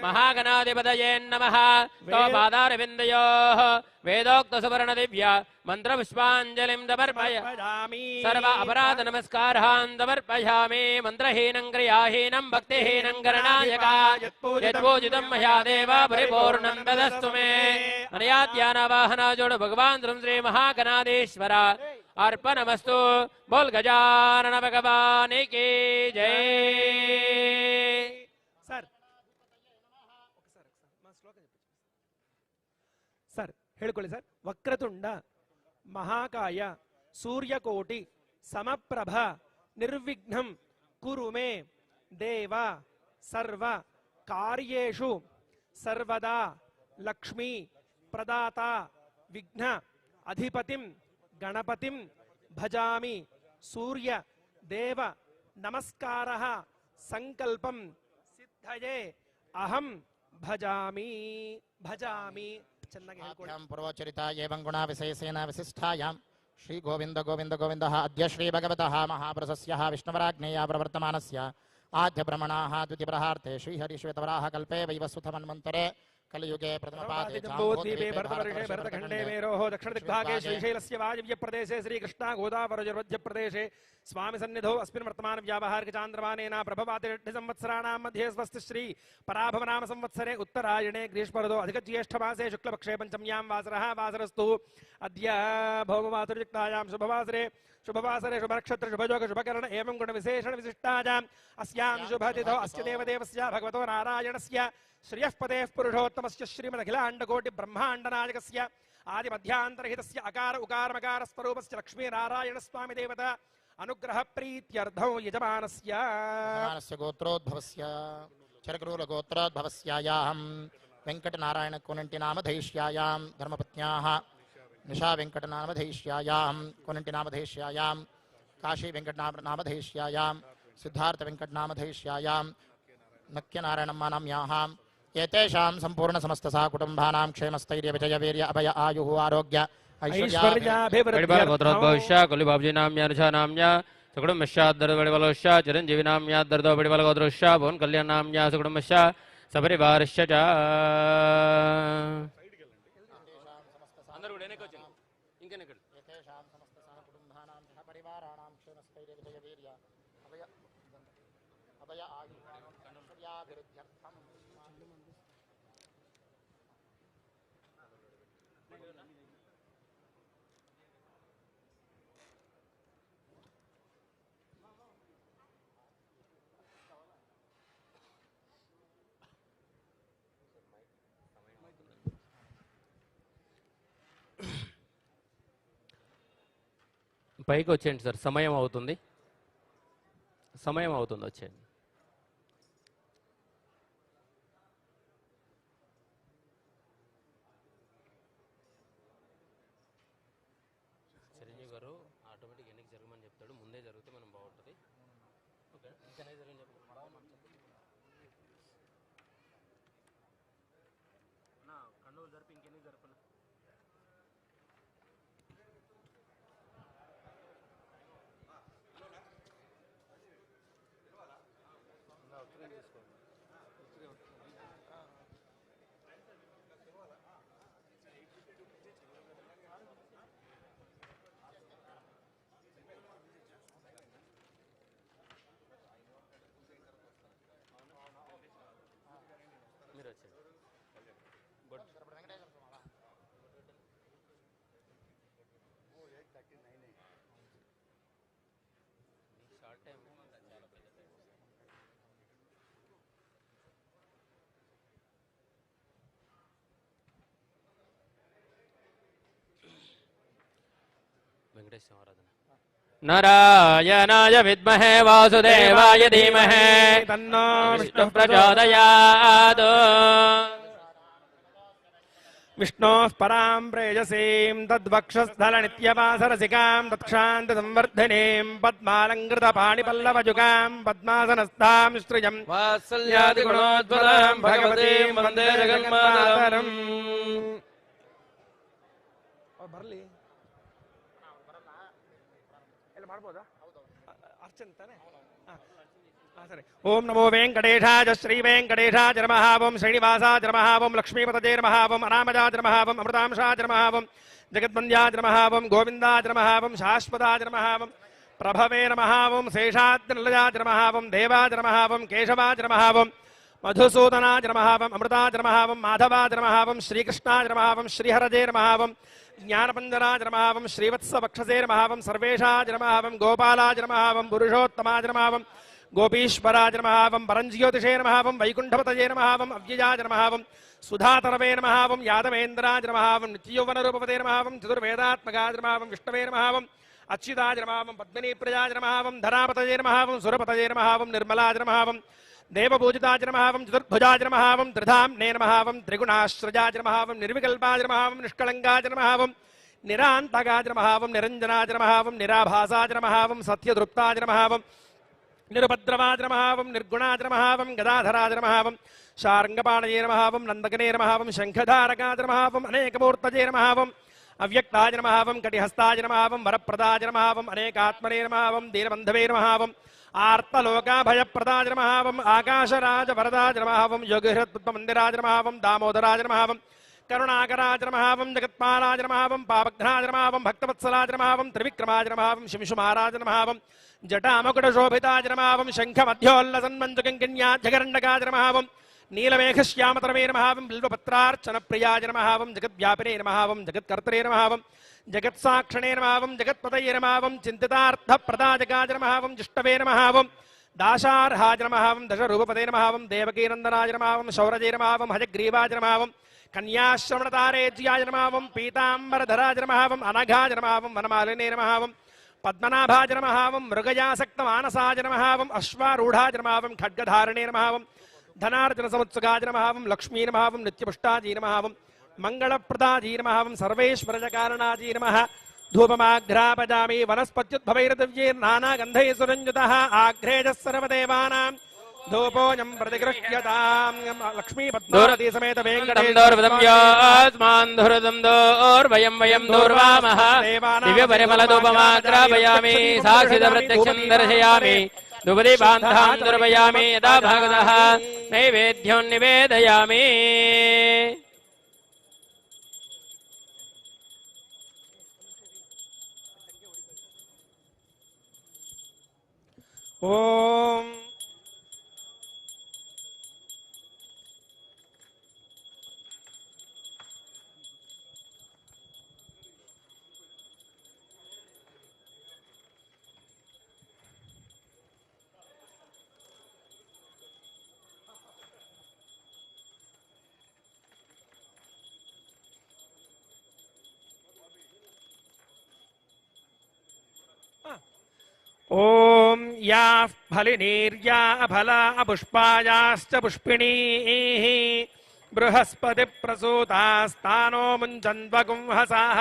महागणाधिपतये नमः तव पादारविन्दयोः वेदोक्त सुवर्ण दिव्य मंत्र पुष्पांजलिं समर्पयामि सर्व अपराध नमस्कारान् समर्पयामि मंत्रहीनं क्रियाहीनं भक्तिहीनं गणनायक यत्पूजितं मया देव परिपूर्णं तदस्तु मे अनया ध्यानवाहना जोड़ भगवान श्री महागणाधीश्वर अर्पणमस्तु बोल गजानन भगवान की जय सर सर ಹೇಳಿಕೊಳ್ಳಿ ಸರ್ ವಕ್ರತುಂಡ ಮಹಾಕಾಯ ಸೂರ್ಯಕೋಟಿ ಸಮಪ್ರಭ ನಿರ್ವಿಘ್ನಂ ಕುರು ಮೇ ದೇವ ಸರ್ವ ಕಾರ್ಯೇಷು ಸರ್ವದಾ ಲಕ್ಷ್ಮೀ ಪ್ರದಾತ ವಿಘ್ನ ಅಧಿಪತಿಂ ಗಣಪತಿಂ ಭಜಾಮಿ ಸೂರ್ಯ ದೇವ ನಮಸ್ಕಾರಃ ಸಂಕಲ್ಪಂ ಸಿದ್ಧಯೇ ಅಹಂ ಭಜಾಮಿ ಭಜಾಮಿ ಚೆನ್ನಾಗಿ ಹೇಳ್ಕೊಳ್ಳಿ ಪೂರ್ವಚರಿತ ಏವಂ ಗುಣ ವಿಶೇಷೇಣ ವಿಶಿಷ್ಟಾಯಾಂ ಶ್ರೀ ಗೋವಿಂದ ಗೋವಿಂದ ಗೋವಿಂದ ಅದ್ಯ ಶ್ರೀ ಭಗವತಃ ಮಹಾಪ್ರಸಸ್ಯ ವಿಷ್ಣುವರಾಜ್ಞೇಯ ಪ್ರವರ್ತಮಾನಸ್ಯ ಆದ್ಯ ಬ್ರಹ್ಮಣಾಃ ದ್ವಿತೀಯ ಪ್ರಹಾರ್ತೆ ಶ್ರೀಹರಿ ಶ್ವೇತವರಾಹ ಕಲ್ಪೆ ವೈವಸ್ವತ ಮನ್ವಂತರೆ कलियुगे प्रथमपादे जम्बूद्वीपे भरतवर्षे भरतखण्डे मेरोः दक्षिणदिग्भागे श्रीशैलस्य वायव्य प्रदेशे श्रीकृष्णा गोदावरीमध्य प्रदेशे स्वामी सन्निधौ अस्मिन् वर्तमान व्यावहारिक चान्द्रमानेन प्रभवाति संवत्सराणां मध्ये स्वस्ति श्री पराभवनाम संवत्सरे उत्तरायणे ग्रीष्मऋतौ अधिकज्येष्ठमासे शुक्लपक्षे पंचम्यां वासरः वासरस्तु अद्य भौममातृयुक्तायां शुभवासरे शुभनक्षत्र शुभयोग शुभकर्ण एवं गुणविशेषण विशिष्टायाम् अस्यां शुभतिथौ अस्य देवदेवस्य भगवतो नारायणस्य श्रियःपतेः पुरुषोत्तमस्य श्रीमदखिलाण्डकोटि ब्रह्माण्डनायकस्य आदिमध्यान्तरहितस्य अकार उकारमकार स्वरूपस्य लक्ष्मीनारायणस्वामी देवता अनुग्रह प्रीत्यर्थौ यजमानस्य गोत्रोद्भवस्य चरकरूलगोत्रोद्भवस्यायां वेङ्कटनारायण कोनंटि नामधेष्यायां धर्मपत्न्याः निशा वेङ्कटनामधेष्यायां कोनंटि नामधेष्यायां काशी वेङ्कटनामधेष्यायां सिद्धार्थ वेङ्कटनामधेष्यायां नक्यनारायणम्मा नाम्याः एतेषां संपूर्ण समस्त सा कुटुंबानां क्षेमस्थैर्य विजय वीर्य अभय आयुः आरोग्य ऐश्वर्याभिवृद्ध्यर्थौ कुली बाबूजी नाम्या अनुषा नाम्या सुकुटुम्बश्चाद्दर्दो बडिबलोश्च चिरंजीवी नाम्या दर्दो बडिबलगोत्रोश्च भुवन कल्याण नाम्या सुकुटुम्बश्च सपरिवारश्च च పైకి వచ్చేయండి సార్ సమయం అవుతుంది వచ్చేయండి చిరంజీవి గారు ఆటోమేటిక్ ఎన్నిక జరగమని చెప్తాడు ముందే జరిగితే మనం బాగుంటుంది ఓకే ఇంకనే జరగని చెప్పండి నా కండువులు జరిపి ఇంకెన్ని జరపను नारायणाय विद्महे वासुदेवाय धीमहि तन्नो विष्णुः प्रचोदयात् विष्णोः परां प्रेयसीं तद्वक्षस्थलनित्यवासरसिकां तत्क्षान्तसंवर्धिनीं पद्मालङ्कृतपाणिपल्लवजुगां पद्मासनस्थां श्रियं वात्सल्यादिगुणोद्भलां भगवतीं वन्दे जगन्मातरम् ಮಾಡ್ಬೋದಾ ಅರ್ಚನೆ ತಾನೆ ఓం నమో వెంకటేశాయ శ్రీ వెంకటేశాయ నమః ఓం శ్రీనివాసాయ నమః ఓం లక్ష్మీపతయే నమః ఓం అనామజాయ నమః ఓం అమృతాంశాయ నమః ఓం జగద్వంద్యాయ నమః ఓం గోవిందాయ నమః ఓం శాశ్వతాయ నమః ఓం ప్రభవే నమః ఓం శేషాద్రినిలయాయ నమః ఓం దేవాయ నమః ఓం కేశవాయ నమః ఓం మధుసూదనాయ నమః ఓం అమృతాయ నమః ఓం మాధవాయ నమః ఓం శ్రీకృష్ణాయ నమః ఓం శ్రీహరజే నమః ఓం జ్ఞానపంజరాయ నమః ఓం శ్రీవత్సవక్షసే నమః ఓం సర్వేషాయ నమః ఓం గోపాలాయ నమః ఓం పురుషోత్తమాయ నమః ఓం గోపీశ్వరాయ నమః ఓం పరంజ్యోతిషే నమః ఓం వైకుంఠపతయే నమః ఓం అవ్యయాయ నమః ఓం సుధాతరవే నమః ఓం యాదవేంద్రాయ నమః ఓం నిత్యయౌవనరూపవతే నమః ఓం చతుర్వేదాత్మకాయ నమః ఓం విష్ణవే నమః ఓం అచ్యుతాయ నమః ఓం పద్మినీప్రియాయ నమః ఓం ధరాపతయే నమః ఓం సురపతయే నమః ఓం నిర్మలాయ నమః ఓం దేవపూజితాయ నమః ఓం చతుర్భుజాయ నమః ఓం త్రిధామ్నే నమః ఓం త్రిగుణాశ్రజాయ నమః ఓం నిర్వికల్పాయ నమః ఓం నిష్కళంకాయ నమః ఓం నిరాంతకాయ నమః ఓం నిరంజనాయ నమః ఓం నిరాభాసాయ నమః ఓం సత్యదృప్తాయ నమః ఓం నిరుపద్రవాయ నమః ఓం నిర్గుణాయ నమః ఓం గదాధరాయ నమః ఓం శార్ంగపాణయే నమః ఓం నందకనే నమః ఓం శంఖధారకాయ నమః ఓం అనేకమూర్తయే నమః ఓం అవ్యక్తాయ నమః ఓం కటిహస్తాయ నమః ఓం వరప్రదాయ నమః ఓం అనేకాత్మనే నమః ఓం దీనబంధవే నమః ఓం ఆర్తలోకాభయప్రదాయ నమః ఓం ఆకాశరాజ వరదాయ నమః ఓం యోగిహృత్పద్మమందిరాయ నమః ఓం దామోదరాయ నమః ఓం కరుణాకరాయ నమః ఓం జగత్పాలాయ నమః ఓం పాపఘ్నాయ నమః ఓం భక్తవత్సలాయ నమః ఓం త్రివిక్రమాయ నమః ఓం శింశుమారాయ నమః ఓం జటామకుటశోభితాయ నమః ఓం శంఖమధ్యోల్లసన్మంజుకింకిణ్యాధ్యగరండకాయ నమః ఓం నీలమేఘశ్యామతరమే నమః ఓం బిల్వపత్రార్చనప్రియాయ నమః ఓం జగద్వ్యాపినే నమః ఓం జగత్కర్తరే నమః ఓం జగత్సాక్షిణే నమః ఓం జగత్పతయే నమః ఓం చింతితార్థప్రదాయకాయ నమః ఓం జిష్టవే నమః ఓం దాశార్హాయ నమః ఓం దశరూపపదే నమః ఓం దేవకీనందనాయ నమః ఓం శౌరజే నమః ఓం హయగ్రీవాయ నమః ఓం కన్యాశ్రవణతారేజ్యాయ నమః ఓం పీతాంబరధరాయ నమః ఓం అనఘాయ నమః ఓం వనమాలినే నమః ఓం పద్మనాభాయ నమః ఓం మృగయాసక్తమానసాయ నమః ఓం అశ్వారూఢాయ నమః ఓం ఖడ్గధారణే నమః ఓం ధనార్జన సముత్సుకాయ నమః ఓం లక్ష్మీ నమః ఓం నిత్యపుష్టాజీ నమః ఓం మంగళప్రదాజీ నమః ఓం సర్వేశ్వరజకారణాజీ నమః ధూపమాఘ్రాపజామి వనస్పత్యుద్భవైర్దివ్యైర్నానాగంధైः సురంజితः ఆఘ్రేజः సర్వదేవానాం ధూపోऽयं प्रतिगृह्यताम् लक्ष्मी पद्मावती समेत वेङ्कटेशमान् वयं दूर्वामः दिव्यपरिमलधूपमाग्रापयामि साक्षितप्रत्यक्षं दर्शयामि धूपदीपान्तां दर्पयामि यदा भगवतः नैवेद्यं निवेदयामि ओम ओम या फलिनीर्या फला पुष्पायाश्च पुष्पिणीः बृहस्पति प्रसूतास्तानो मुञ्चन्वगुंहसाः